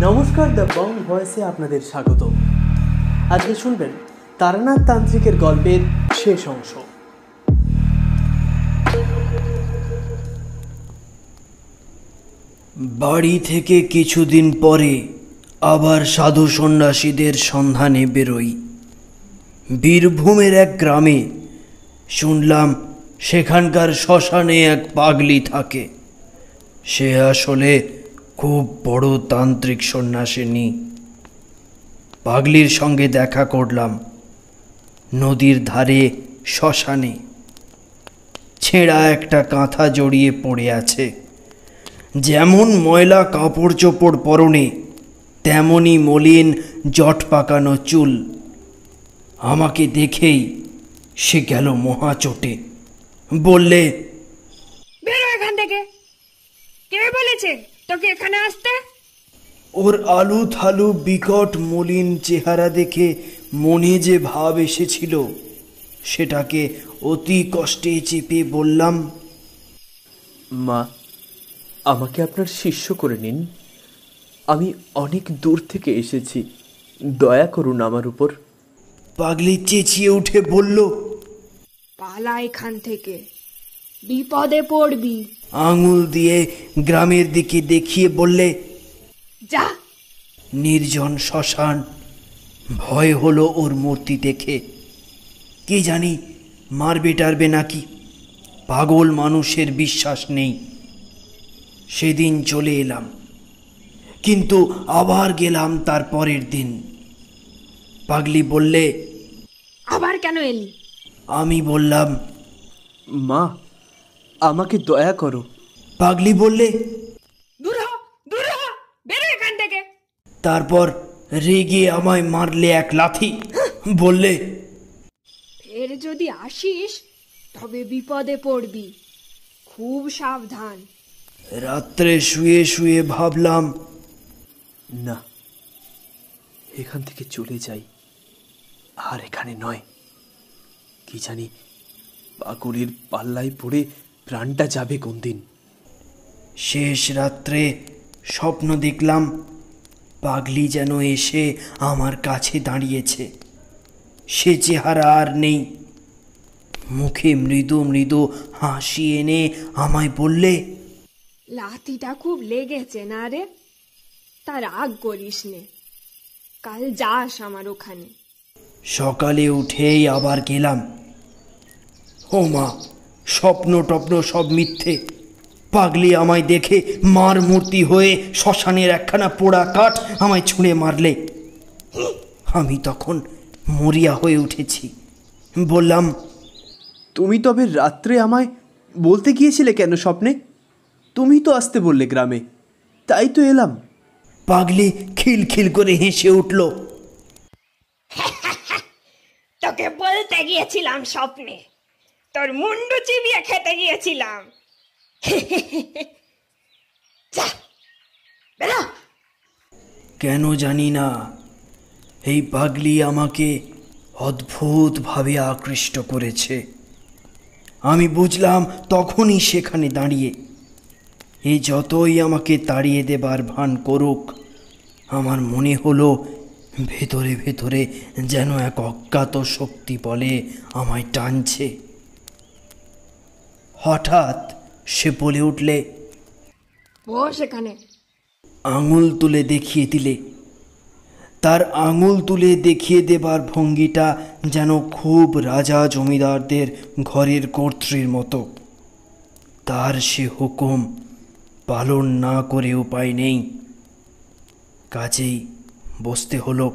নমস্কার, the Bong ভয়েসে আপনাদের স্বাগত। আজকে শুনবেন তারানাথ তান্ত্রিকের গল্পের শেষ অংশ। বাড়ি থেকে কিছুদিন পরে আবার সাধু সন্ন্যাসীদের সন্ধানে বেরোই। বীরভূমের এক গ্রামে শুনলাম সেখানকার শ্মশানে এক পাগলি থাকে। সে আসলে খুব বড় তান্ত্রিক সন্ন্যাসিনী। পাগলির সঙ্গে দেখা করলাম নদীর ধারে শ্মশানে। ছেঁড়া একটা কাঁথা জড়িয়ে পড়ে আছে। যেমন ময়লা কাপড় চোপড় পরনে, তেমনই মলিন জট পাকানো চুল। আমাকে দেখেই সে গেল মহাচোটে। বললে, বেরো এখান থেকে। কে বলেছে তোকে এখানে আসতে? ওর আলু থালু বিকট মলিন চেহারা দেখে মনে যে ভাব এসেছিল, সেটাকে অতি কষ্টে চেপে বললাম, মা, আমাকে আপনার শিষ্য করে নিন। আমি অনেক দূর থেকে এসেছি, দয়া করুন আমার উপর। পাগলি চেঁচিয়ে উঠে বলল, পালা এখান থেকে, বিপদে পড়বি। আঙুল দিয়ে গ্রামের দিকে দেখিয়ে বললে, যা। নির্জন শ্মশান। ভয় হলো ওর মূর্তি দেখে। কি জানি মারবে টারবে নাকি। পাগল মানুষের বিশ্বাস নেই। সেদিন চলে এলাম, কিন্তু আবার গেলাম তার পরের দিন। পাগলি বললে, আবার কেন এলি? আমি বললাম, মা, আমাকে দয়া করো। পাগলি বললে, দূর হ, দূর হ, বেরো এখান থেকে। তারপর রেগে আমায় মারলে এক লাথি। বললে, ফের যদি আসিস তবে বিপদে পড়বি, খুব সাবধান। রাত্রে শুয়ে শুয়ে ভাবলাম, না, এখান থেকে চলে যাই, আর এখানে নয়। কি জানি পাগলের পাল্লায় পড়ে প্রাণটা যাবে কোন দিন। শেষ রাত্রে স্বপ্ন দেখলাম পাগলি যেন এসে আমার কাছে দাঁড়িয়েছে। সে চেহারা আর নেই। মুখে মৃদু মৃদু হাসি এনে আমায় বললে, লাথিটা খুব লেগেছে না রে? তার রাগ করিস নে, কাল যাস আমার ওখানে। সকালে উঠেই আবার গেলাম। ও মা, স্বপ্ন টপ্ন সব মিথ্যে। পাগলি আমায় দেখে মার মূর্তি হয়ে শ্মশানের একখানা পোড়া কাঠ আমায় ছুঁড়ে মারলে। আমি তখন মরিয়া হয়ে উঠেছি। বললাম, তুমি তবে রাত্রে আমায় বলতে গিয়েছিলে কেন স্বপ্নে? তুমি তো আসতে বললে গ্রামে, তাই তো এলাম। পাগলি খিলখিল করে হেসে উঠল। তোকে বলতে গিয়েছিলাম স্বপ্নে, তোর মুন্ডু চিবিয়ে খেতে গিয়েছিলাম। যা, বেরো। কেন জানি না, এই পাগলি আমাকে অদ্ভুতভাবে আকৃষ্ট করেছে। আমি বুঝলাম তখনই সেখানে দাঁড়িয়ে। এই যতই আমাকে তাড়িয়ে দেবার ভান করুক, আমার মনে হলো ভেতরে ভেতরে যেন এক অজ্ঞাত শক্তি বলে আমায় টানছে। হঠাৎ সে বলে উঠলে, বস এখানে। আঙুল তুলে দেখিয়ে দিলে। তার আঙুল তুলে দেখিয়ে দেবার ভঙ্গিটা যেন খুব রাজা জমিদারদের ঘরের কর্ত্রীর মতো। তার সে হুকুম পালন না করে উপায় নেই। কাজেই বসতে হলো।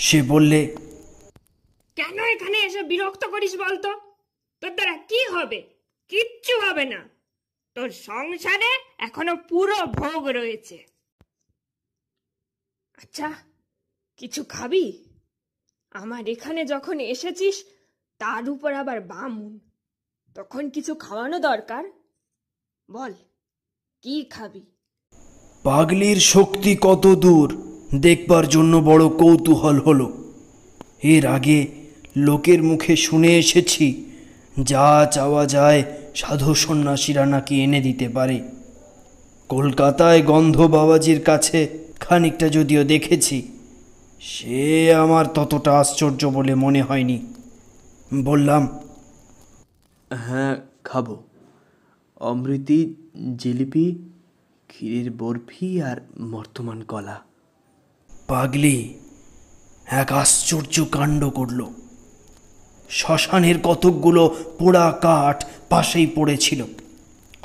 সে বললে, কেন এখানে এসে বিরক্ত করিস বলতো? তোর দ্বারা কি হবে? কিচ্ছু হবে না। তোর সংসারে এখনো পুরো ভোগ রয়েছে। আচ্ছা, কিছু খাবি? আমার এখানে যখন এসেছিস, তার উপর আবার বামুন, তখন কিছু খাওয়ানো দরকার। বল, কি খাবি? পাগলির শক্তি কত দূর দেখবার জন্য বড় কৌতূহল হলো। এর আগে লোকের মুখে শুনে এসেছি, যা চাওয়া যায় সাধু সন্ন্যাসীরা নাকি এনে দিতে পারে। কলকাতায় গন্ধ বাবাজির কাছে খানিকটা যদিও দেখেছি, সে আমার ততটা আশ্চর্য বলে মনে হয়নি। বললাম, হ্যাঁ, খাবো। অমৃতি, জিলিপি, ক্ষীরের বরফি আর বর্তমান কলা। পাগলি এক আশ্চর্য কাণ্ড করল। শ্মশানের কতকগুলো পোড়া কাঠ পাশেই পড়েছিল,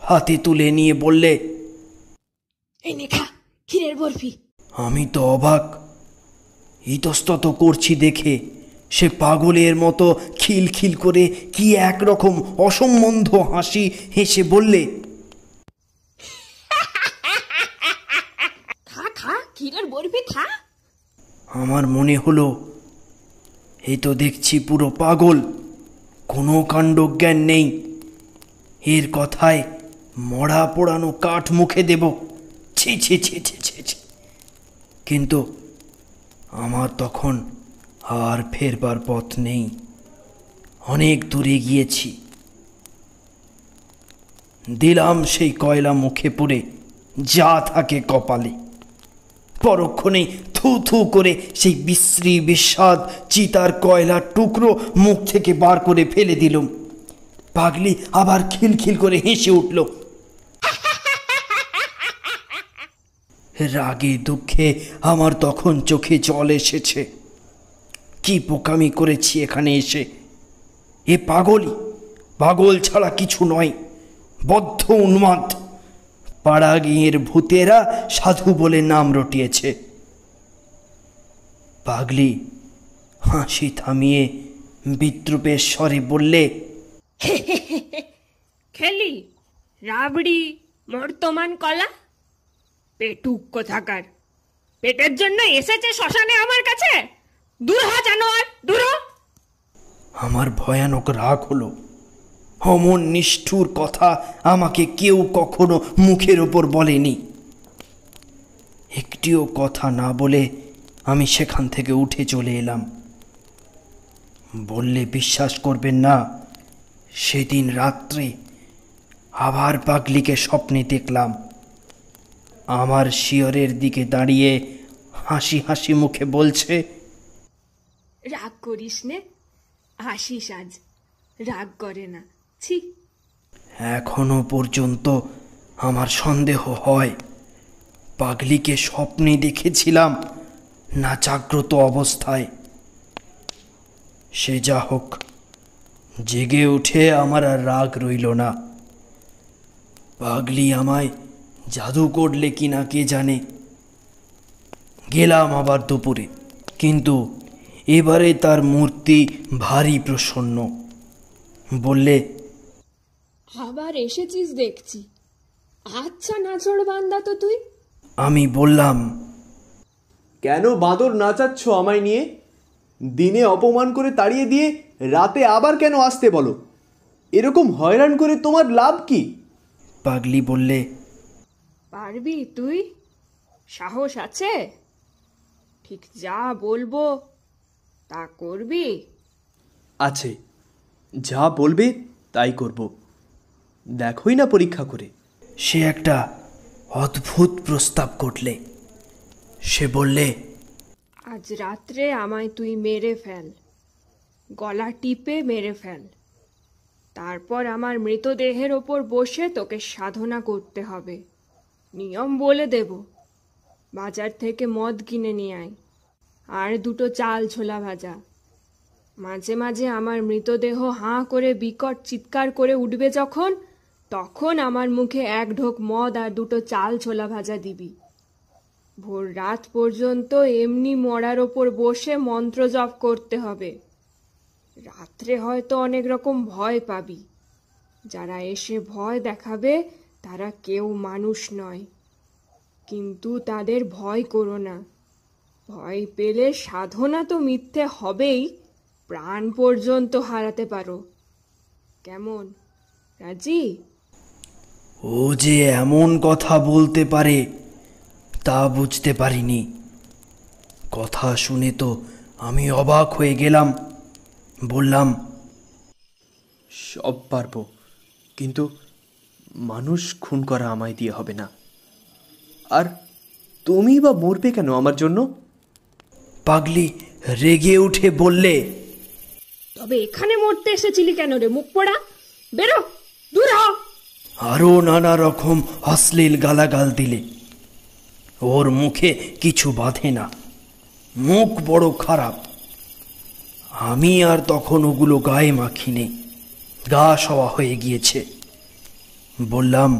হাতে তুলে নিয়ে বললে, এই নে খা ক্ষীরের বরফি। আমি তো অবাক। ইতস্তত করছি দেখে সে পাগলের মতো খিলখিল করে কি একরকম অসম্বন্ধ হাসি হেসে বললে, খা খা ক্ষীরের বরফি খা। আমার মনে হলো এই তো দেখছি পুরো পাগল, কোনো কাণ্ডজ্ঞান নেই। এর কথায় মরা পোড়ানো কাঠ মুখে দেব, ছি ছি ছি ছি ছি ছি। কিন্তু আমার তখন আর ফেরবার পথ নেই, অনেক দূরে গিয়েছি। দিলাম সেই কয়লা মুখে পুরে, যা থাকে কপালে। পরক্ষণেই থু থু করে সেই বিশ্রী বিস্বাদ চিতার কয়লার টুকরো মুখ থেকে বার করে ফেলে দিলুম। পাগলি আবার খিলখিল করে হেসে উঠল। রাগে দুঃখে আমার তখন চোখে জল এসেছে। কি পোকামি করেছি এখানে এসে! এ পাগলই, পাগল ছাড়া কিছু নয়, বদ্ধ উন্মাদ। পাড়া গিয়ের ভূতেরা সাধু বলে নাম রটিয়েছে। পাগলি হাসি থামিয়ে বিদ্রুপের স্বরে বললে, খেলি রাবড়ি, বর্তমান কলা। পেটুক কোথাকার, পেটের জন্য এসেছে শ্মশানে আমার কাছে। দূর হ জানোয়ার, দূর হ। আমার ভয়ানক রাগ হলো। অমন নিষ্ঠুর কথা আমাকে কেউ কখনো মুখের ওপর বলেনি। একটিও কথা না বলে আমি সেখান থেকে উঠে চলে এলাম। বললে বিশ্বাস করবেন না, সেদিন রাত্রে আবার পাগলিকে স্বপ্নে দেখলাম। আমার শিয়রের দিকে দাঁড়িয়ে হাসি হাসি মুখে বলছে, রাগ করিস নে, হাসিস আজ, রাগ করে না। ছি। এখনো পর্যন্ত আমার সন্দেহ হয় পাগলিকে স্বপ্নে দেখেছিলাম না জাগ্রত অবস্থায়। সে যা হোক, জেগে উঠে আমার আর রাগ রইল না। পাগলি আমায় জাদু করলে কিনা কে জানে। গেলাম আবার দুপুরে, কিন্তু এবারে তার মূর্তি ভারী প্রসন্ন। বললে, আবার এসেছিস দেখছি। আচ্ছা নাচড় বান্দা তো তুই। আমি বললাম, কেন বাঁদর নাচাচ্ছ আমায় নিয়ে? দিনে অপমান করে তাড়িয়ে দিয়ে রাতে আবার কেন আসতে বলো? এরকম হয়রান করে তোমার লাভ কি? পাগলি বললে, পারবি তুই? সাহস আছে? ঠিক যা বলবো তা করবি? আছে, যা বলবে তাই করব। দেখোই না পরীক্ষা করে। সে একটা অদ্ভুত প্রস্তাব করলে। সে বললে, আজ রাত্রে আমায় তুই মেরে ফেল, গলা টিপে মেরে ফেল। তারপর আমার মৃতদেহের ওপর বসে তোকে সাধনা করতে হবে। নিয়ম বলে দেব। বাজার থেকে মদ কিনে নিয়ে আয়, আর দুটো চাল ছোলা ভাজা। মাঝে মাঝে আমার মৃতদেহ হাঁ করে বিকট চিৎকার করে উঠবে যখন, তখন আমার মুখে এক ঢোক মদ আর দুটো চাল ছোলা ভাজা দিবি। ভোর রাত পর্যন্ত এমনি মরার ওপর বসে মন্ত্র জপ করতে হবে। রাত্রে হয়তো অনেক রকম ভয় পাবি। যারা এসে ভয় দেখাবে তারা কেউ মানুষ নয়, কিন্তু তাদের ভয় করো না। ভয় পেলে সাধনা তো মিথ্যে হবেই, প্রাণ পর্যন্ত হারাতে পারো। কেমন, রাজি? ও যে এমন কথা বলতে পারে তা বুঝতে পারিনি। কথা শুনে তো আমি অবাক হয়ে গেলাম। বললাম, সব পারবো, কিন্তু মানুষ খুন করা আমায় দিয়ে হবে না। আর তুমি বা মরবে কেন আমার জন্য? পাগলি রেগে উঠে বললে, তবে এখানে মরতে এসেছিলি কেন রে মুখ পোড়া? বেরো, দূর হ। আরো নানা রকম অশ্লীল গালাগাল দিলে। ওর মুখে কিছু বাধে না, মুখ বড় খারাপ। আমি আর তখন ওগুলো গায়ে মাখিনি, গা সওয়া হয়ে গিয়েছে। বললাম,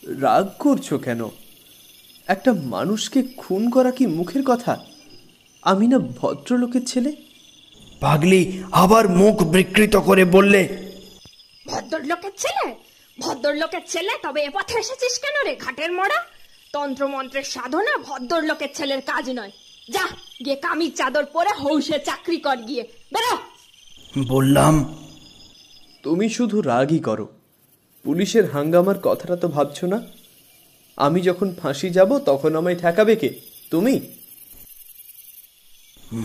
রাগ করছো কেন? একটা মানুষকে খুন করা কি মুখের কথা? আমি না ভদ্রলোকের ছেলে? পাগলি আবার মুখ বিকৃত করে বললে, ভদ্রলোকের ছেলে? ভদ্রলোকের ছেলে? তবে এ পথে এসেছিস কেন রে ঘাটের মরা? তন্ত্রমন্ত্রের সাধনা ভদ্রলোকের ছেলের কাজ নয়। যা গিয়ে কামিজ চাদর পরে হৌসে চাকরি কর গিয়ে, বেরো। বললাম, তুমি শুধু রাগই করো, পুলিশের হাঙ্গামার কথাটা তো ভাবছো না? আমি যখন ফাঁসি যাব তখন আমায় ঠেকাবে কে? তুমি?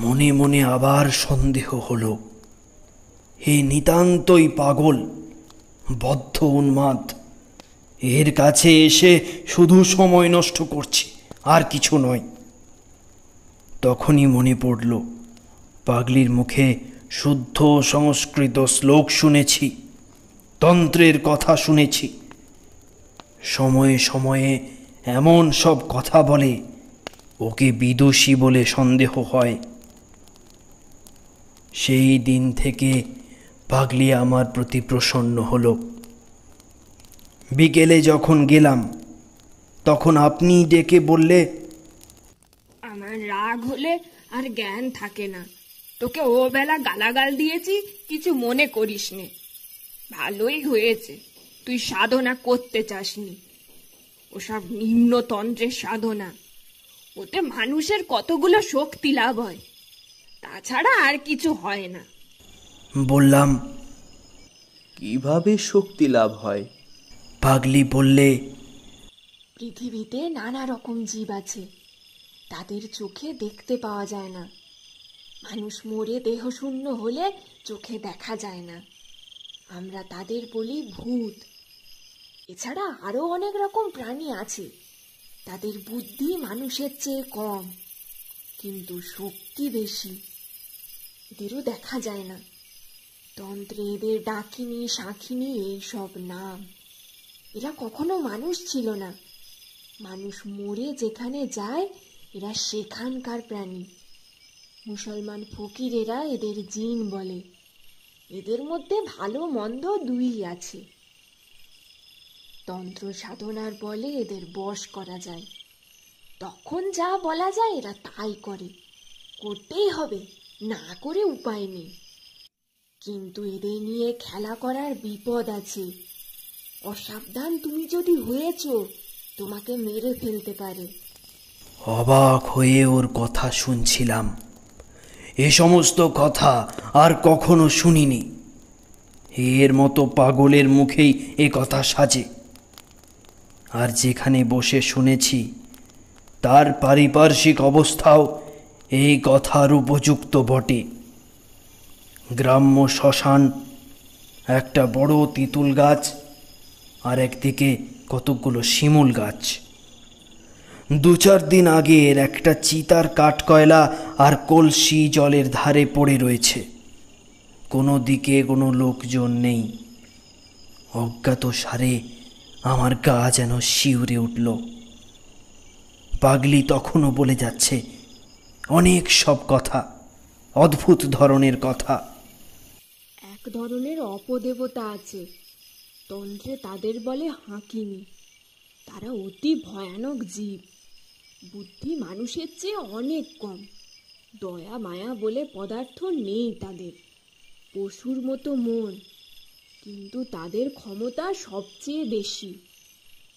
মনে মনে আবার সন্দেহ হলো, এ নিতান্তই পাগল, বদ্ধ উন্মাদ। এর কাছে এসে শুধু সময় নষ্ট করছি, আর কিছু নয়। তখনই মনে পড়ল, পাগলির মুখে শুদ্ধ সংস্কৃত শ্লোক শুনেছি, তন্ত্রের কথা শুনেছি। সময়ে সময়ে এমন সব কথা বলে, ওকে বিদুষী বলে সন্দেহ হয়। সেই দিন থেকে পাগলি আমার প্রতি প্রসন্ন হলো। বিকেলে যখন গেলাম তখন আপনি ডেকে বললে, আমার রাগ হলে আর জ্ঞান থাকে না। তোকে ও বেলা গালাগাল দিয়েছি, কিছু মনে করিস নে। ভালোই হয়েছে তুই সাধনা করতে চাসনি। ওসব নিম্নতন্ত্রের সাধনা, ওতে মানুষের কতগুলো শক্তি লাভ হয়, তাছাড়া আর কিছু হয় না। বললাম, কিভাবে শক্তি লাভ হয়? পাগলি বললে, পৃথিবীতে নানা রকম জীব আছে, তাদের চোখে দেখতে পাওয়া যায় না। মানুষ মরে দেহ শূন্য হলে চোখে দেখা যায় না, আমরা তাদের বলি ভূত। এছাড়া আরো অনেক রকম প্রাণী আছে, তাদের বুদ্ধি মানুষের চেয়ে কম, কিন্তু শক্তি বেশি। এদেরও দেখা যায় না। তন্ত্রে এদের ডাকিনী, শাঁখিনী এইসব নাম। এরা কখনো মানুষ ছিল না। মানুষ মরে যেখানে যায় এরা সেখানকার প্রাণী। মুসলমান ফকিরেরা এদের জিন বলে। এদের মধ্যে ভালো মন্দ দুই আছে। তন্ত্র সাধনার বলে এদের বশ করা যায়। তখন যা বলা যায় এরা তাই করে। করতেই হবে, না করে উপায় নেই। কিন্তু এদের নিয়ে খেলা করার বিপদ আছে। অসাবধান তুমি যদি হয়েছ, তোমাকে মেরে ফেলতে পারে। অবাক হয়ে ওর কথা শুনছিলাম। এ সমস্ত কথা আর কখনো শুনিনি। এর মতো পাগলের মুখেই এ কথা সাজে। আর যেখানে বসে শুনেছি তার পারিপার্শ্বিক অবস্থাও এই কথার উপযুক্ত বটে। গ্রাম্য শ্মশান, একটা বড় তিতুল গাছ, আর একদিকে কতকগুলো শিমুল গাছ। 2-4 দিন আগের একটা চিতার কাঠকয়লা আর কলসি জলের ধারে পড়ে রয়েছে। কোনো দিকে কোনো লোকজন নেই। অজ্ঞাত সারে আমার গা যেন শিউরে উঠল। পাগলি তখনও বলে যাচ্ছে অনেক সব কথা, অদ্ভুত ধরনের কথা। এক ধরনের অপদেবতা আছে, তন্ত্রে তাদের বলে হাঁকিনি। তারা অতি ভয়ানক জীব। বুদ্ধি মানুষের চেয়ে অনেক কম। দয়া মায়া বলে পদার্থ নেই তাদের। পশুর মতো মন, কিন্তু তাদের ক্ষমতা সবচেয়ে বেশি।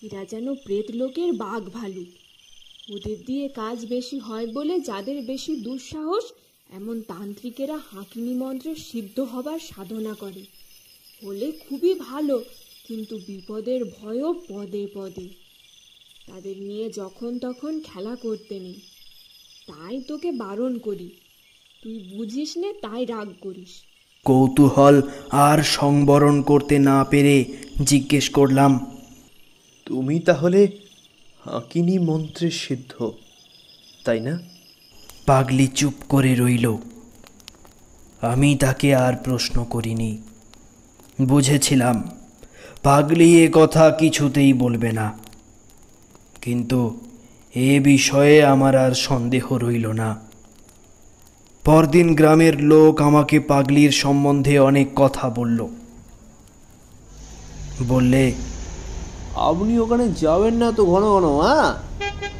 এরা যেন প্রেতলোকের বাঘ ভালুক। ওদের দিয়ে কাজ বেশি হয় বলে যাদের বেশি দুঃসাহস, এমন তান্ত্রিকেরা হাঁকিনি মন্ত্রে সিদ্ধ হবার সাধনা করে। হলে খুবই ভালো, কিন্তু বিপদের ভয়ও পদে পদে। তাদের নিয়ে যখন তখন খেলা করতে নেই। তাই তোকে বারণ করি। তুই বুঝিস নে তাই রাগ করিস। কৌতূহল আর সংবরণ করতে না পেরে জিজ্ঞেস করলাম, তুমি তাহলে আকিনি মন্ত্রে সিদ্ধ, তাই না? পাগলি চুপ করে রইল। আমি তাকে আর প্রশ্ন করিনি। বুঝেছিলাম পাগলি এ কথা কিছুতেই বলবে না, কিন্তু এ বিষয়ে আমার আর সন্দেহ রইল না। পরদিন গ্রামের লোক আমাকে পাগলির সম্বন্ধে অনেক কথা বললে, আপনি ওখানে যাবেন না তো ঘন ঘন। হ্যাঁ,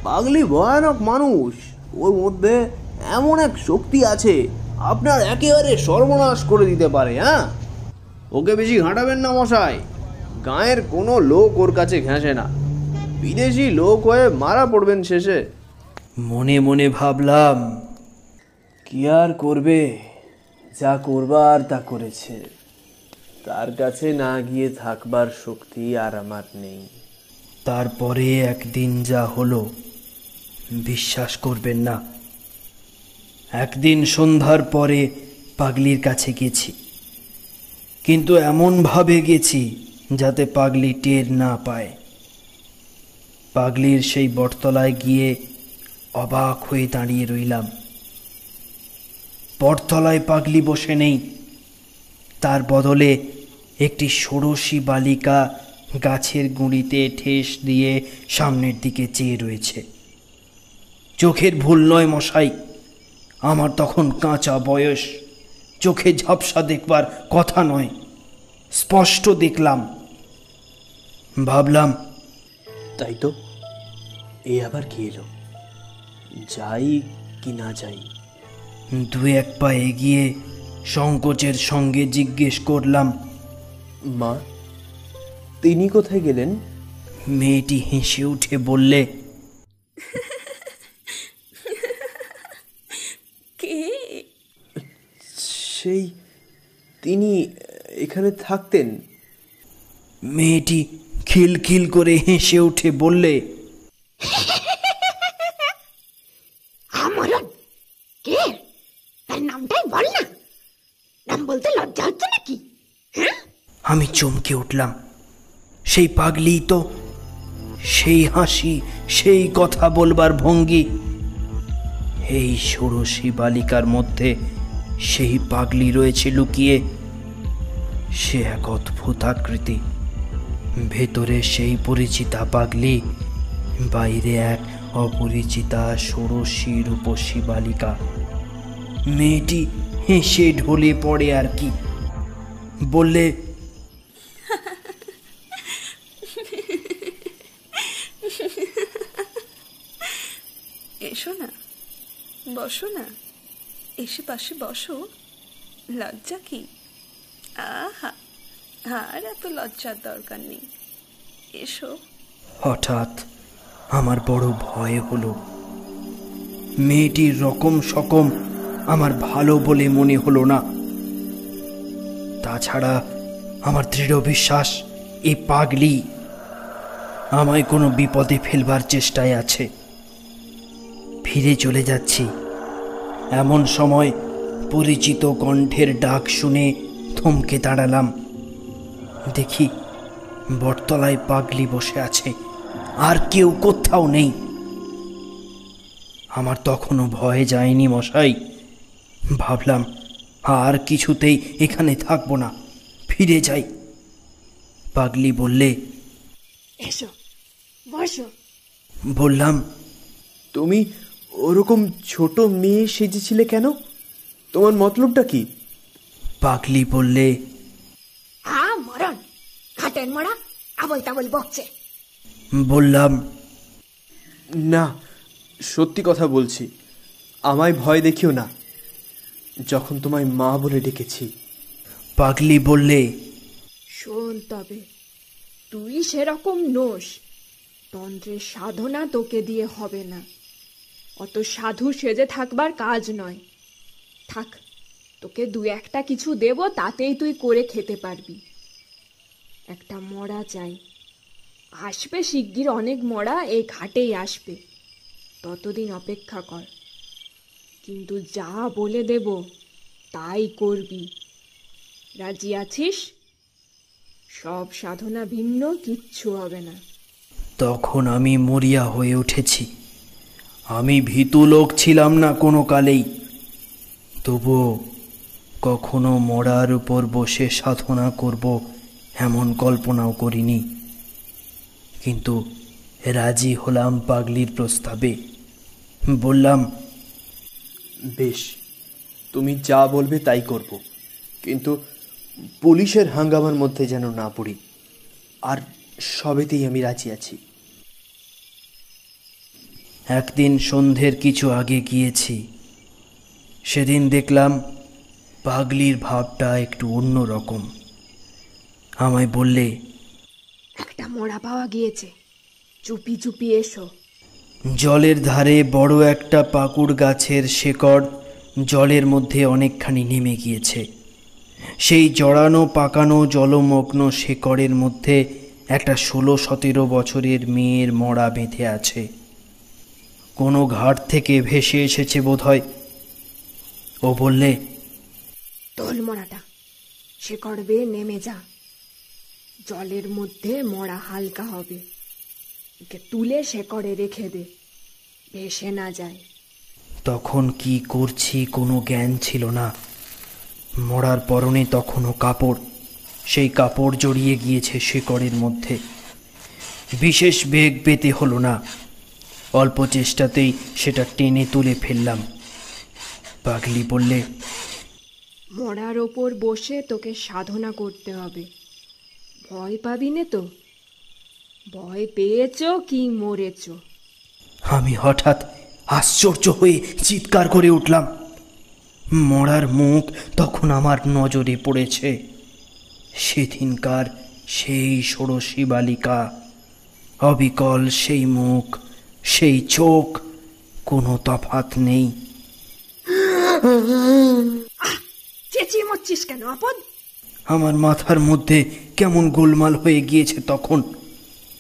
পাগলি ভয়ানক মানুষ, ওর মধ্যে এমন এক শক্তি আছে আপনার একেবারে সর্বনাশ করে দিতে পারে। হ্যাঁ, ওকে বেশি ঘাঁটাবেন না মশাই। গাঁয়ের কোনো লোক ওর কাছে ঘেঁষে না, বিদেশি লোক হয়ে মারা পড়বেন শেষে। মনে মনে ভাবলাম, কি আর করবে, যা করবার তা করেছে, তার কাছে না গিয়ে থাকবার শক্তি আর আমার নেই। তারপরে একদিন যা হলো বিশ্বাস করবেন না। একদিন সন্ধ্যার পরে পাগলির কাছে গেছি, কিন্তু এমনভাবে গেছি যাতে পাগলি টের না পায়। পাগলির সেই বটতলায় গিয়ে অবাক হয়ে দাঁড়িয়ে রইলাম। বটতলায় পাগলি বসে নেই, তার বদলে একটি ষোড়শী বালিকা গাছের গুঁড়িতে ঠেস দিয়ে সামনের দিকে চেয়ে রয়েছে। চোখের ভুল নয় মশাই, আমার তখন কাঁচা বয়স, চোখে ঝাপসা দেখবার কথা নয়, স্পষ্ট দেখলাম। ভাবলাম, তাই তো, এ আবার কি এলো, যাই কি না যাই। দু এক পা এগিয়ে সংকোচের সঙ্গে জিজ্ঞেস করলাম, মা, তিনি কোথায় গেলেন? মেয়েটি হেসে উঠে বললে, কে? সেই তিনি এখানে থাকতেন। মেয়েটি খিলখিল করে হেসে উঠে বললে, আমরণ কে? তার নামটাই বল না, নাম বলতে লজ্জা হচ্ছে নাকি? আমি চমকে উঠলাম। সেই পাগলি তো, সেই হাসি, সেই কথা বলবার ভঙ্গি। এই ষোড়শী বালিকার মধ্যে সেই পাগলি রয়েছে লুকিয়ে। সে এক অদ্ভুত আকৃতি, ভেতরে সেই পরিচিতা পাগলি, বাইরে এক অপরিচিতা ষোড়শী রূপসী বালিকা। মেয়েটি হেসে ঢলে পড়ে আর কি, বললে, এসো না, বসো না, এসে পাশে বসো। লজ্জা কি? আহা, আর এত লজ্জার দরকার নেই, এসো। হঠাৎ আমার বড় ভয় হলো। মেয়েটির রকম সকম আমার ভালো বলে মনে হলো না। তাছাড়া আমার দৃঢ় বিশ্বাস এই পাগলি আমায় কোনো বিপদে ফেলবার চেষ্টায় আছে। ফিরে চলে যাচ্ছি, এমন সময় পরিচিত কণ্ঠের ডাক শুনে থমকে দাঁড়ালাম। দেখি বটতলায় পাগলি বসে আছে, আর কেউ কোথাও নেই। আমার তখনও ভয় যায়নি মশাই। ভাবলাম আর কিছুতেই এখানে থাকবো না, ফিরে যাই। পাগলি বললে, এসো, বসো। বললাম, তুমি ওরকম ছোট মেয়ে সেজেছিলে কেন? তোমার মতলবটা কি? পাগলি বললে, মরণ, খাটের মরা আবল তাবল বকছে। বললাম, না, সত্যি কথা বলছি, আমায় ভয় দেখিও না, যখন তোমায় মা বলে ডেকেছি। পাগলি বললে, শোন তবে, তুই সেরকম নোস, তন্ত্রের সাধনা তোকে দিয়ে হবে না। অত সাধু সেজে থাকবার কাজ নয়। থাক, তোকে দু একটা কিছু দেব, তাতেই তুই করে খেতে পারবি। একটা মরা চাই, আসবে শিগগির, অনেক মরা এই ঘাটেই আসবে, ততদিন অপেক্ষা কর। কিন্তু যা বলে দেব তাই করবি, রাজি আছিস? সব সাধনা ভিন্ন, কিচ্ছু হবে না। তখন আমি মরিয়া হয়ে উঠেছি। আমি ভীতু লোক ছিলাম না কোনো কালেই, তবুও কখনো মরার উপর বসে সাধনা করব এমন কল্পনাও করিনি। কিন্তু রাজি হলাম পাগলির প্রস্তাবে। বললাম, বেশ, তুমি যা বলবে তাই করব, কিন্তু পুলিশের হাঙ্গামার মধ্যে যেন না পড়ি। আর সবেতেই আমি রাজি আছি। একদিন সন্ধ্যের কিছু আগে গিয়েছি। সেদিন দেখলাম পাগলির ভাবটা একটু অন্য রকম। আমায় বললে, একটা মরা পাওয়া গিয়েছে, চুপি চুপি এসো। জলের ধারে বড় একটা পাকুড় গাছের শেকড় জলের মধ্যে অনেকখানি নেমে গিয়েছে। সেই জড়ানো পাকানো জলমগ্ন শেকড়ের মধ্যে একটা 16-17 বছরের মেয়ের মরা বেঁধে আছে। কোনো ঘাট থেকে ভেসে এসেছে বোধহয়। ও বললে, তোল মরাটা, শেকড় বেয়ে নেমে যা, জলের মধ্যে মরা হালকা হবে, একে তুলে শেকড়ে রেখে দে, ভেসে না যায়। তখন কি করছি কোনো জ্ঞান ছিল না। মরার পরনে তখনও কাপড়, সেই কাপড় জড়িয়ে গিয়েছে শেকড়ের মধ্যে। বিশেষ বেগ পেতে হলো না, অল্প চেষ্টাতেই সেটা টেনে তুলে ফেললাম। পাগলি বললে, মরার ওপর বসে তোকে সাধনা করতে হবে, ভয় পাবি নে তো? ভয় পেয়েছ কি মরেছ? আমি হঠাৎ আশ্চর্য হয়ে চিৎকার করে উঠলাম। মরার মুখ তখন আমার নজরে পড়েছে। সেদিনকার সেই ষোড়শী বালিকা, অবিকল সেই মুখ, সেই চোখ, কোনো তফাৎ নেই। চেঁচিয়ে মরছিস কেন আপদ? আমার মাথার মধ্যে কেমন গোলমাল হয়ে গিয়েছে তখন।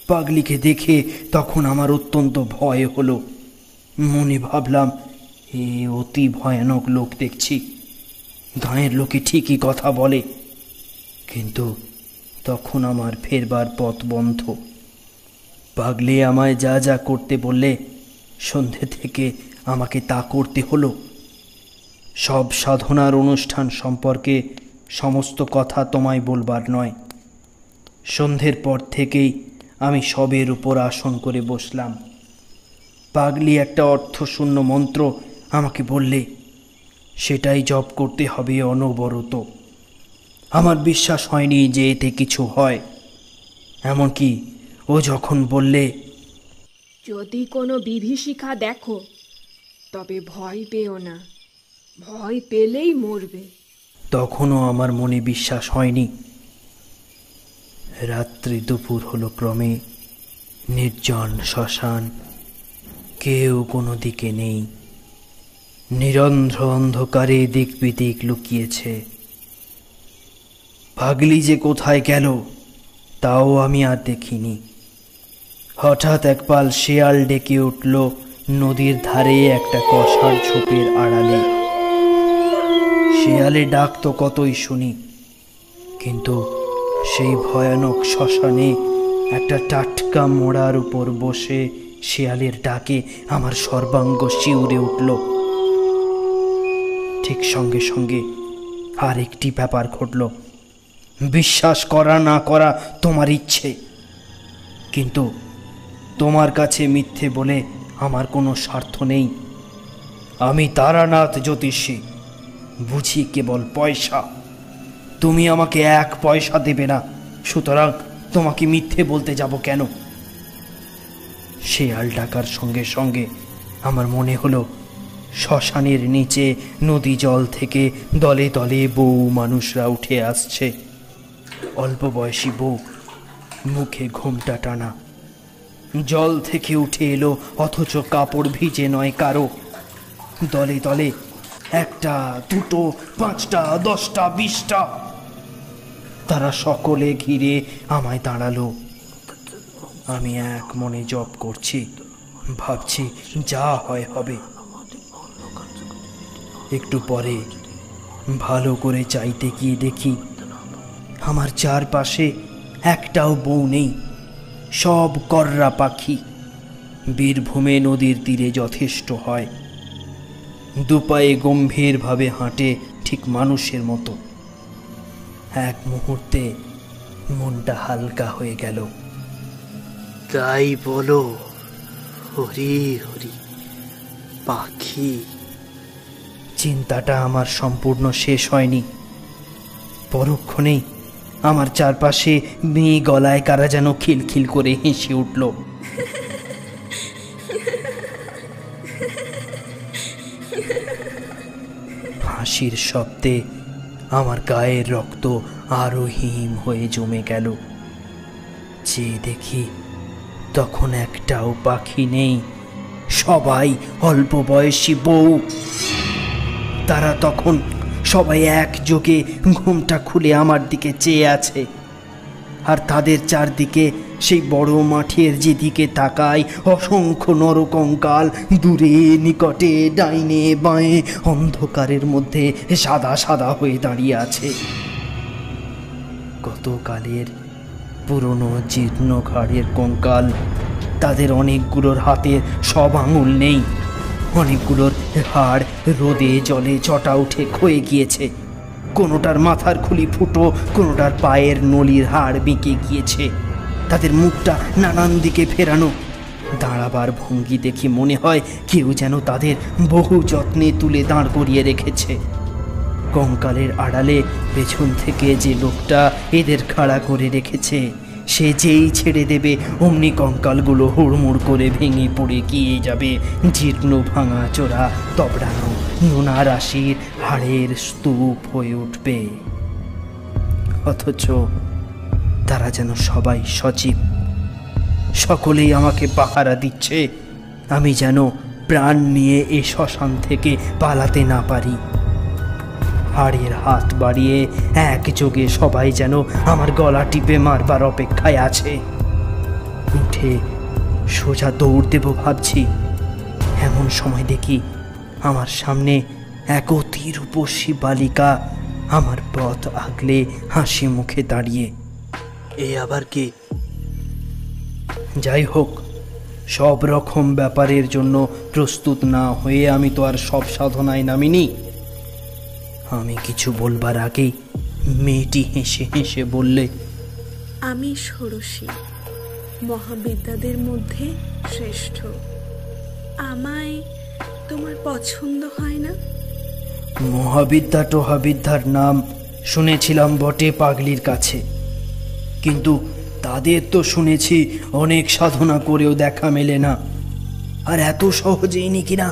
পাগলিকে দেখে তখন আমার অত্যন্ত ভয় হলো। মনে ভাবলাম, এ অতি ভয়ানক লোক দেখছি। গাঁয়ের লোকে ঠিকই কথা বলে, কিন্তু তখন আমার ফেরবার পথ বন্ধ। পাগলি আমায় যা যা করতে বললে, সন্ধে থেকে আমাকে তা করতে হলো। সব সাধনার অনুষ্ঠান সম্পর্কে সমস্ত কথা তোমায় বলবার নয়। সন্ধ্যের পর থেকেই আমি সবের উপর আসন করে বসলাম। পাগলি একটা অর্থশূন্য মন্ত্র আমাকে বললে, সেটাই জপ করতে হবে অনবরত। আমার বিশ্বাস হয়নি যে এতে কিছু হয়। এমনকি ও যখন বললে, যদি কোনো বিভীষিকা দেখো তবে ভয় পেও না, ভয় পেলেই মরবে, তখনও আমার মনে বিশ্বাস হয়নি। রাত্রি দুপুর হলো ক্রমে। নির্জন শ্মশান, কেউ কোনো দিকে নেই। নিরন্ধ্র অন্ধকারে দিক বিদিক লুকিয়েছে। পাগলি যে কোথায় গেল তাও আমি আর দেখিনি। হঠাৎ একপাল শেয়াল ডেকে উঠল নদীর ধারে একটা কষার ঝোপের আড়ালে। শেয়ালে ডাক তো কতই শুনি, কিন্তু সেই ভয়ানক শ্মশানে একটা টাটকা মোড়ার উপর বসে শেয়ালের ডাকে আমার সর্বাঙ্গ শিউরে উঠল। ঠিক সঙ্গে সঙ্গে আর একটি ব্যাপার ঘটল। বিশ্বাস করা না করা তোমার ইচ্ছে, কিন্তু তোমার কাছে মিথ্যে বলে আমার কোনো স্বার্থ নেই। আমি তারানাথ জ্যোতিষী, বুঝি কেবল পয়সা। তুমি আমাকে 1 পয়সা দেবে না, সুতরাং তোমাকে মিথ্যে বলতে যাব কেন? শেয়াল ডাকার সঙ্গে সঙ্গে আমার মনে হলো শ্মশানের নিচে নদী জল থেকে দলে দলে বউ মানুষরা উঠে আসছে। অল্প বয়সী বউ, মুখে ঘোমটা টানা, জল থেকে উঠে এলো অথচ কাপড় ভিজে নয় কারো। দলে দলে 1টা, 2টো, 5টা, 10টা, 20টা। তারা সকলে ঘিরে আমায় দাঁড়ালো। আমি এক মনে জপ করছি, ভাবছি যা হয় হবে। একটু পরে ভালো করে চাইতে গিয়ে দেখি আমার চারপাশে একটাও বউ নেই। সব কররা পাখি। বীরভূমে নদীর তীরে যথেষ্ট হয়, দুপায়ে গম্ভীরভাবে হাঁটে, ঠিক মানুষের মতো। এক মুহূর্তে মনটা হালকা হয়ে গেল। তাই বলো, হরি হরি পাখি। চিন্তাটা আমার সম্পূর্ণ শেষ হয়নি। পরক্ষণেই আমার চারপাশে মেয়ে গলায় কারা যেন খিলখিল করে হেসে উঠল। হাসির শব্দে আমার গায়ের রক্ত আরো হিম হয়ে জমে গেল। যে দেখি তখন একটাও পাখি নেই, সবাই অল্প বয়সী বউ। তারা তখন সবাই একযোগে ঘুমটা খুলে আমার দিকে চেয়ে আছে, আর তাদের চারদিকে সেই বড় মাঠের যেদিকে তাকায় অসংখ্য নরকঙ্কাল, দূরে নিকটে ডাইনে বাঁয়ে অন্ধকারের মধ্যে সাদা সাদা হয়ে দাঁড়িয়ে আছে। গতকালের পুরনো জীর্ণ ঘাড়ের কঙ্কাল। তাদের অনেকগুলোর হাতে সব আঙুল নেই, অনেকগুলোর হাড় রোদে জলে চটা উঠে ক্ষয়ে গিয়েছে। কোনোটার মাথার খুলি ফুটো, কোনোটার পায়ের নলির হাড় বেঁকে গিয়েছে। তাদের মুখটা নানান দিকে ফেরানো। দাঁড়াবার ভঙ্গি দেখে মনে হয় কেউ যেন তাদের বহু যত্নে তুলে দাঁড় করিয়ে রেখেছে। কঙ্কালের আড়ালে পেছন থেকে যে লোকটা এদের খাড়া করে রেখেছে, সে যেই ছেড়ে দেবে অমনি কঙ্কালগুলো হুড়মুড় করে ভেঙে পড়ে গিয়ে যাবে জীর্ণ ভাঙা চোরা তবড়ানো নোনা রাশির হাড়ের স্তূপ হয়ে উঠবে। অথচ তারা যেন সবাই সজীব, সকলেই আমাকে পাহারা দিচ্ছে। আমি যেন প্রাণ নিয়ে এই শ্মশান থেকে পালাতে না পারি। হাড়ের হাত বাড়িয়ে একযোগে সবাই যেন আমার গলা টিপে মারবার অপেক্ষায় আছে। উঠে সোজা দৌড় দেব ভাবছি, এমন সময় দেখি আমার সামনে এক অতি রূপসী বালিকা আমার পথ আগলে হাসি মুখে দাঁড়িয়ে। এ আবার কে? যাই হোক, সব রকম ব্যাপারের জন্য প্রস্তুত না হয়ে আমি তো আর সব সাধনায় নামিনি। আমি কিছু বলবার আগেই মেয়েটি হেসে হেসে বললে, আমি ষোড়শী, মহাবিদ্যাদের মধ্যে শ্রেষ্ঠ। আমায় তোমার পছন্দ হয় না? মহাবিদ্যা টহাবিদ্যার নাম শুনেছিলাম বটে পাগলির কাছে, কিন্তু তাদের তো শুনেছি অনেক সাধনা করেও দেখা মেলে না, আর এত সহজেই নাকি না।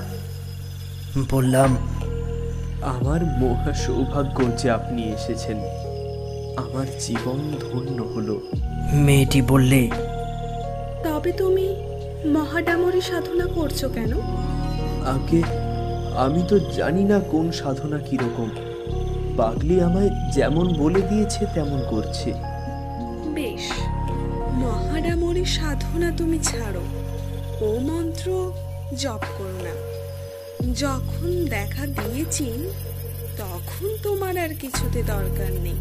বললাম, আমার মহা সৌভাগ্য যে আপনি এসেছেন, আমার জীবন ধন্য হলো। মেয়েটি বললে, তবে তুমি মহাডামরি সাধনা করছো কেন? আগে আমি তো জানি না কোন সাধনা কিরকম। পাগলি আমায় যেমন বলে দিয়েছে তেমন করছে। বেশ, মহাডামরি সাধনা তুমি ছাড়ো, ও মন্ত্র জপ করো না। যখন দেখা দিয়েছি তখন তোমার আর কিছুতে দরকার নেই।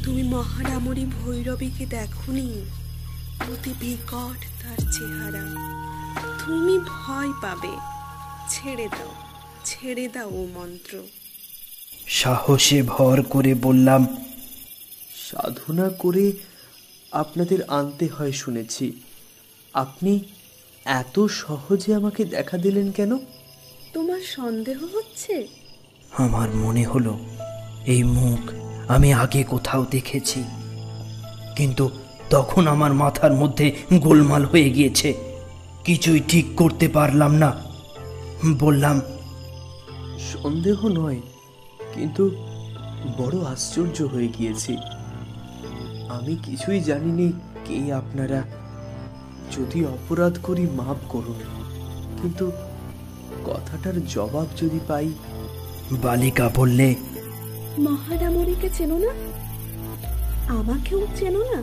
তুমি মহাডামরি ভৈরবীকে দেখোনি? অতি বিকট তার চেহারা, তুমি ভয় পাবে। ছেড়ে দাও, ছেড়ে দাও ও মন্ত্র। সাহসে ভর করে বললাম, সাধনা করে আপনাদের আনতে হয় শুনেছি। আপনি এত সহজে আমাকে দেখা দিলেন কেন? তোমার সন্দেহ হচ্ছে? আমার মনে হলো এই মুখ আমি আগে কোথাও দেখেছি, কিন্তু তখন আমার মাথার মধ্যে গোলমাল হয়ে গিয়েছে, কিছুই ঠিক করতে পারলাম না। বললাম, সন্দেহ নয়, কিন্তু বড় আশ্চর্য হয়ে গিয়েছি। আমি কিছুই জানিনি কে আপনারা। যদি অপরাধ করি মাফ করুন, কিন্তু কথাটার জবাব যদি পাই। বালিকা বললে, মহাডামরিকে চেনো না? আমাকেও চেনো না?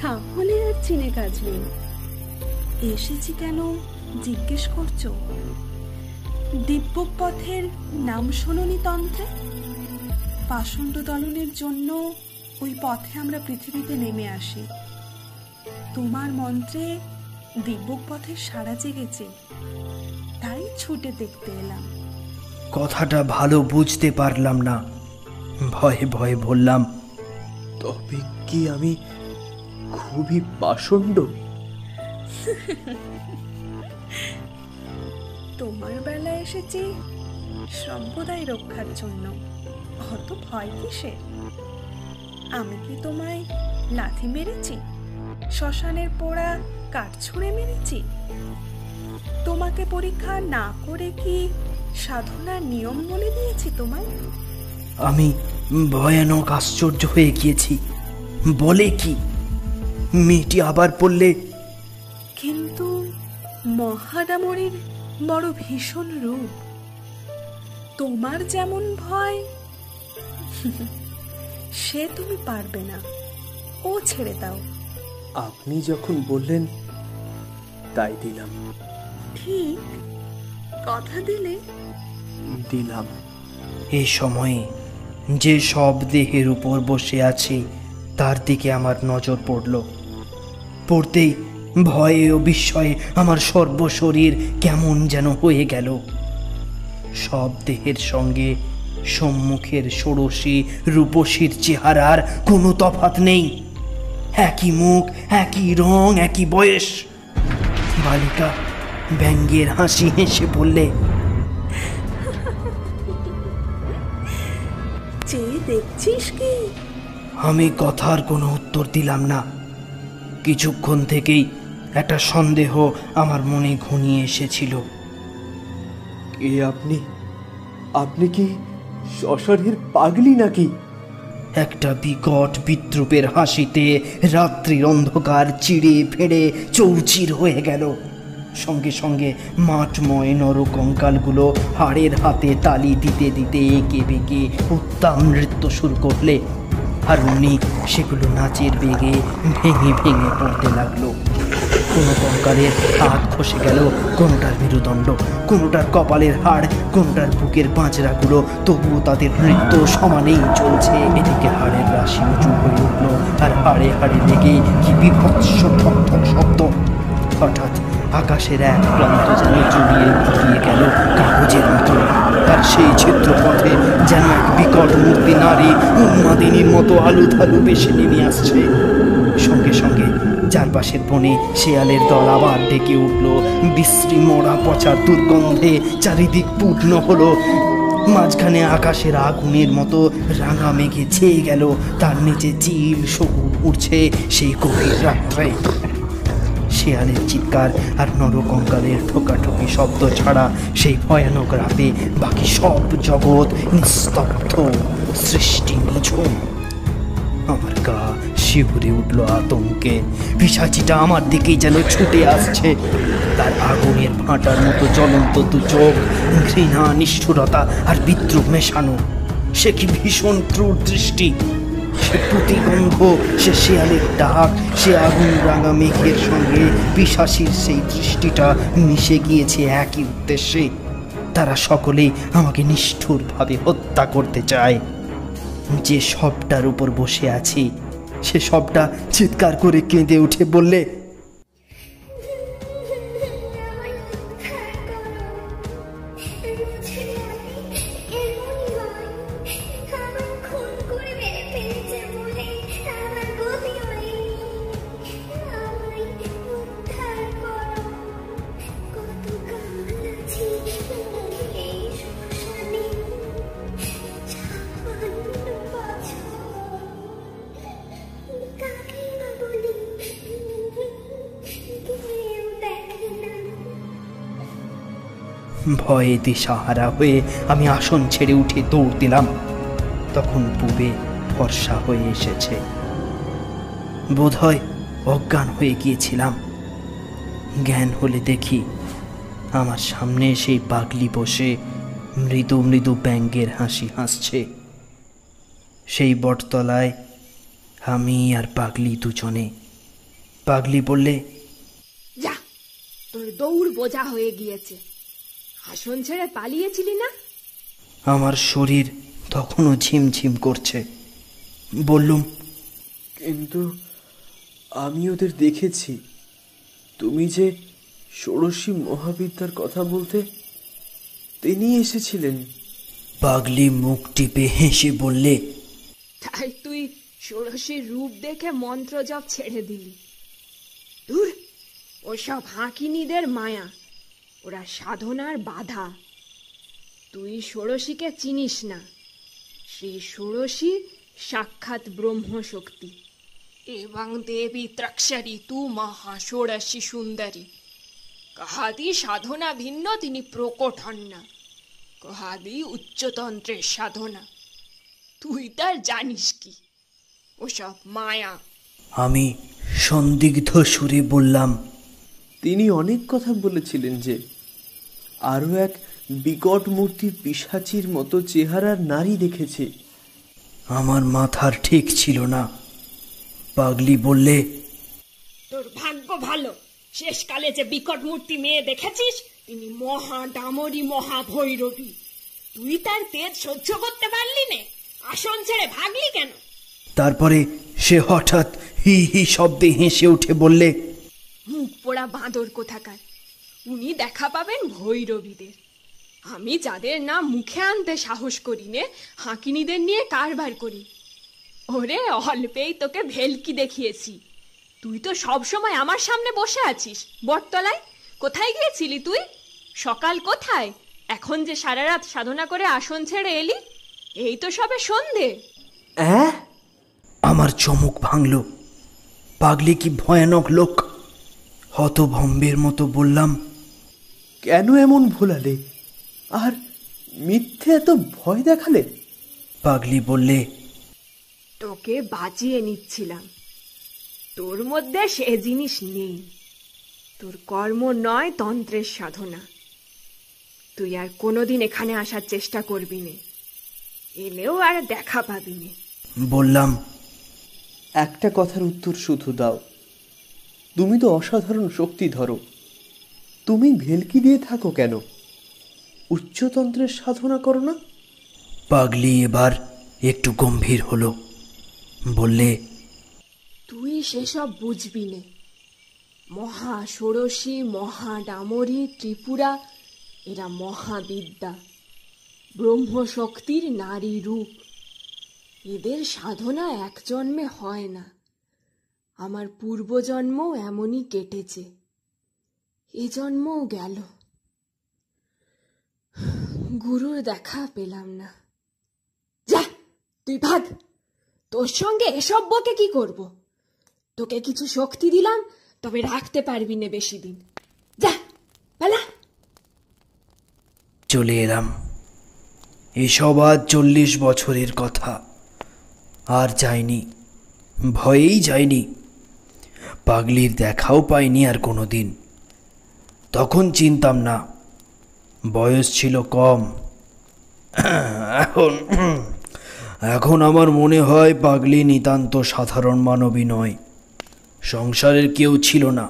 তাহলে আর চিনে কাজ নেই। এসেছি কেন জিজ্ঞেস করছো? দিব্য পথের নাম শোনোনি তন্ত্রে? পাষণ্ড দলনের জন্য ওই পথে আমরা পৃথিবীতে নেমে আসি। তোমার মন্ত্রে দিব্যক পথের সাড়া জেগেছে, তাই ছুটে দেখতে এলাম। কথাটা ভালো বুঝতে পারলাম না, ভয়ে ভয়ে বললাম, তবে কি আমি খুবই পাষণ্ড? তোমার বেলা এসেছি সম্প্রদায় রক্ষার জন্য, অত ভয় কিসের? আমি কি তোমায় লাথি মেরেছি, শ্মশানের পোড়া কাঠ ছুঁড়ে মেরেছি? তোমাকে পরীক্ষা না করে কি সাধনার নিয়ম বলে দিয়েছি তোমায়? আমি ভয়ানক আশ্চর্য হয়ে গিয়েছি। বলে কি? মেয়েটি আবার বললে, কিন্তু মহাডামরির বড় ভীষণ রূপ, তোমার যেমন ভয় সে তুমি পারবে না, ও ছেড়ে দাও। আপনি যখন বললেন তাই দিলাম। ঠিক কথা দিলে? দিলাম। এই সময়ে যে সব দেহের উপর বসে আছে তার দিকে আমার নজর পড়ল। পড়তেই ভয়ে ও বিস্ময়ে আমার সর্বশরীর কেমন যেন হয়ে গেল। সব দেহের সঙ্গে সম্মুখের ষোড়শী রূপসীর চেহারার কোনো তফাৎ নেই। একই মুখ, একই রং, একই বয়স। বালিকা ব্যঙ্গের হাসি হেসে বললে, চেয়ে দেখছিস কি? আমি কথার কোনো উত্তর দিলাম না। কিছুক্ষণ থেকেই একটা সন্দেহ আমার মনে ঘনিয়ে এসেছিল। কে আপনি? আপনি কি শ্মশানের পাগলি নাকি? একটা বিকট বিদ্রুপের হাসিতে রাত্রির অন্ধকার চিড়ে ফেড়ে চৌচির হয়ে গেল। সঙ্গে সঙ্গে মাঠময় নরকঙ্কালগুলো হাড়ের হাতে তালি দিতে দিতে এঁকে বেঁকে উত্তাম নৃত্য শুরু করলে, আর অমনি সেগুলো নাচের বেগে ভেঙে ভেঙে পড়তে লাগলো। কোনো কঙ্কালের হাত খসে গেল, কোনোটার মেরুদণ্ড, কোনোটার কপালের হাড়, কোনোটার বুকের পাঁচড়াগুলো, তবুও তাদের নৃত্য সমানেই চলছে। এদিকে হাড়ের রাশি উঁচু হয়ে উঠল, আর হাড়ে হাড়ে লেগে কি বিভৎস ঠক ঠক শব্দ। হঠাৎ আকাশের এক প্রান্ত যেন জড়িয়ে ঘুরিয়ে গেল কাগজের মতো, আর সেই চিত্রপথে যেন এক বিকট মূর্তি নারী উন্মাদিনীর মতো আলু থালু বেশি নেমে আসছে। সঙ্গে সঙ্গে চারপাশের বনে শেয়ালের দল আবার ডেকে উঠল। বিশ্রী মরা পচা দুর্গন্ধে চারিদিক পূর্ণ হলো। মাঝখানে আকাশের আগুনের মতো রাঙা মেঘে ছেয়ে গেল, তার নিচে চিল সবুজ উঠছে সেই গভীর রাত্রে। শেয়ালের চিৎকার আর নরকঙ্কালের ঠোকাঠুকি শব্দ ছাড়া সেই ভয়ানক রাতে বাকি সব জগৎ নিস্তব্ধ, সৃষ্টি নিঝুম। আমার গা শিউরে উঠল আতঙ্কে। পিশাচিটা আমার দিকেই যেন ছুটে আসছে। তার আগুনের ভাঁটার মতো জ্বলন্ত দু চোখ, ঘৃণা, নিষ্ঠুরতা আর বিদ্রুপ মেশানো। সে কি ভীষণ ক্রূর দৃষ্টি! সে প্রতিগন্ধ, সে শেয়ালের ডাক, সে আগুন রাঙা মেঘের সঙ্গে পিশাচির সেই দৃষ্টিটা মিশে গিয়েছে একই উদ্দেশ্যে। তারা সকলেই আমাকে নিষ্ঠুরভাবে হত্যা করতে চায়। যে সবটার উপর বসে আছি সে সবটা চিৎকার করে কেঁদে উঠে বললে, ভয়ে দিশাহারা হয়ে আমি আসন ছেড়ে উঠে দৌড় দিলাম। তখন পূবে ফর্সা হয়ে এসেছে। বোধহয় অজ্ঞান হয়ে গিয়েছিলাম। জ্ঞান হলে দেখি আমার সামনে সেই পাগলি বসে মৃদু মৃদু ব্যঙ্গের হাসি হাসছে। সেই বটতলায় আমি আর পাগলি দুজনে। পাগলি বললে, যা, তোর দৌড় বোঝা হয়ে গিয়েছে। আসন ছেড়ে পালিয়েছিলি না? আমার শরীর তখনও ঝিমঝিম করছে। বললুম, কিন্তু আমি ওদের দেখেছি। তুমি যে ষোড়শী মহাবিদ্যার কথা বলতে, তিনি এসেছিলেন। পাগলি মুখ টিপে হেসে বললে, তাই তুই ষোড়শীর রূপ দেখে মন্ত্র জপ ছেড়ে দিলি? দূর, ওসব হাঁকিনীদের মায়া, ওরা সাধনার বাধা। তুই ষোড়শীকে চিনিস না। শ্রী ষোড়শী সাক্ষাৎ ব্রহ্মশক্তি। এবং দেবী ত্রক্ষারি তু মহা ষোড়শী সুন্দরী। কাহাদি সাধনা ভিন্ন তিনি প্রকট হন না, কাহাদি উচ্চতন্ত্রের সাধনা। তুই তার জানিস কি? ওসব মায়া। আমি সন্দিগ্ধ সুরে বললাম, তিনি অনেক কথা বলেছিলেন যে আরও এক বিকট মূর্তি পিশাচির মতো চেহারার নারী দেখেছে। আমার মাথার ঠিক ছিল না। পাগলি বললে, তোর ভাগ্য ভালো, শেষকালে যে বিকট মূর্তি মেয়ে দেখেছিস তিনি মহা ডামরি মহাভৈরবী। তুই তার তেজ সহ্য করতে পারলি নে, আসন ছেড়ে ভাগলি কেন? তারপরে সে হঠাৎ হি হি শব্দে হেসে উঠে বললে, মুখ পোড়া বাঁদর কোথাকার, উনি দেখা পাবেন ভৈরবীদের। আমি যাদের নাম মুখে আনতে সাহস করি নে, হাঁকিনীদের নিয়ে কারবার করি। ওরে, অল্পেই তোকে ভেলকি দেখিয়েছি। তুই তো সব সময় আমার সামনে বসে আছিস বটতলায়। কোথায় গিয়েছিলি তুই? সকাল কোথায়? এখন যে সারা রাত সাধনা করে আসন ছেড়ে এলি, এই তো সবে সন্ধে। আমার চমক ভাঙল। পাগলি কি ভয়ানক লোক! হতভম্বের মতো বললাম, কেন এমন ভোলালে আর মিথ্যে এত ভয় দেখালে? পাগলি বললে, তোকে বাঁচিয়ে নিচ্ছিলাম। তোর মধ্যে সে জিনিস নেই। তোর কর্ম নয় তন্ত্রের সাধনা। তুই আর কোনোদিন এখানে আসার চেষ্টা করবি নে, এলেও আর দেখা পাবি নে। বললাম, একটা কথার উত্তর শুধু দাও। তুমি তো অসাধারণ শক্তি ধরো, তুমি ভেলকি দিয়ে থাকো কেন? উচ্চতন্ত্রের সাধনা করো না? পাগলি এবার একটু গম্ভীর হলো। বললে, তুই সেসব বুঝবি নে। মহা ষোড়শী, মহা ডামরী, ত্রিপুরা এরা মহাবিদ্যা, ব্রহ্মশক্তির নারী রূপ। এদের সাধনা এক জন্মে হয় না। আমার পূর্বজন্মও এমনই কেটেছে, এ জন্মও গেল। গুরুর দেখা পেলাম না। যা, তুই ভাগ। তোর সঙ্গে এসব বকে কি করব? তোকে কিছু শক্তি দিলাম, তবে রাখতে পারবি না বেশি দিন। যা, পালা। চলে এলাম। এসব আজ 40 বছরের কথা। আর যাইনি, ভয়েই যাইনি। পাগলির দেখাও পাইনি আর কোনো দিন। তখন চিনতাম না, বয়স ছিল কম। এখন আমার মনে হয় পাগলি নিতান্ত সাধারণ মানবী নয়। সংসারের কেউ ছিল না।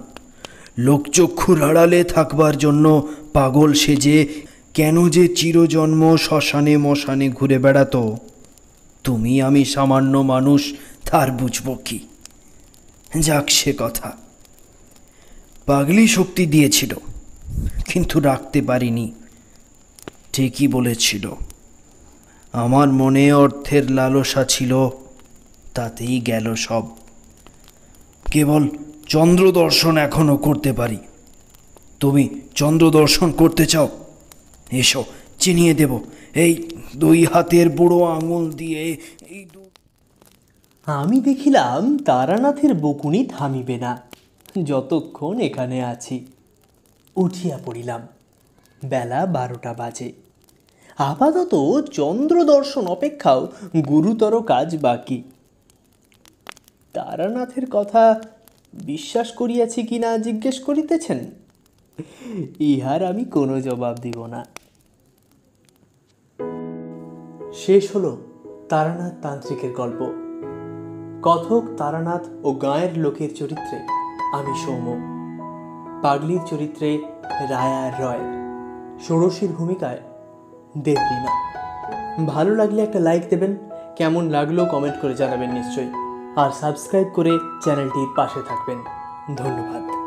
লোকচক্ষুর আড়ালে থাকবার জন্য পাগল সেজে কেন যে চিরজন্ম শ্মশানে মশানে ঘুরে বেড়াতো, তুমি আমি সামান্য মানুষ, তার বুঝব কি? যাক সে কথা। পাগলি শক্তি দিয়েছিল, কিন্তু রাখতে পারিনি। ঠিকই বলেছিল। আমার মনে অর্থের লালসা ছিল, তাতেই গেল সব। কেবল চন্দ্র দর্শন এখনো করতে পারি। তুমি চন্দ্র দর্শন করতে চাও? এসো, চিনিয়ে দেব। এই 2 হাতের বুড়ো আঙুল দিয়ে এই আমি দেখিলাম তারানাথের বকুনি থামিবে না যতক্ষণ এখানে আছি। উঠিয়া পড়িলাম। বেলা 12টা বাজে। আপাতত চন্দ্র দর্শন অপেক্ষাও গুরুতর কাজ বাকি। তারানাথের কথা বিশ্বাস করিয়াছি কিনা জিজ্ঞেস করিতেছেন? ইহার আমি কোনো জবাব দিব না। শেষ হলো তারানাথ তান্ত্রিকের গল্প। কথক তারানাথ ও গাঁয়ের লোকের চরিত্রে আমি সৌম্য, পাগলির চরিত্রে রায়া রয়, ষোড়শীর ভূমিকায় দেবলীনা। ভালো লাগলে একটা লাইক দেবেন, কেমন লাগলো কমেন্ট করে জানাবেন নিশ্চয়ই। আর সাবস্ক্রাইব করে চ্যানেলটির পাশে থাকবেন। ধন্যবাদ।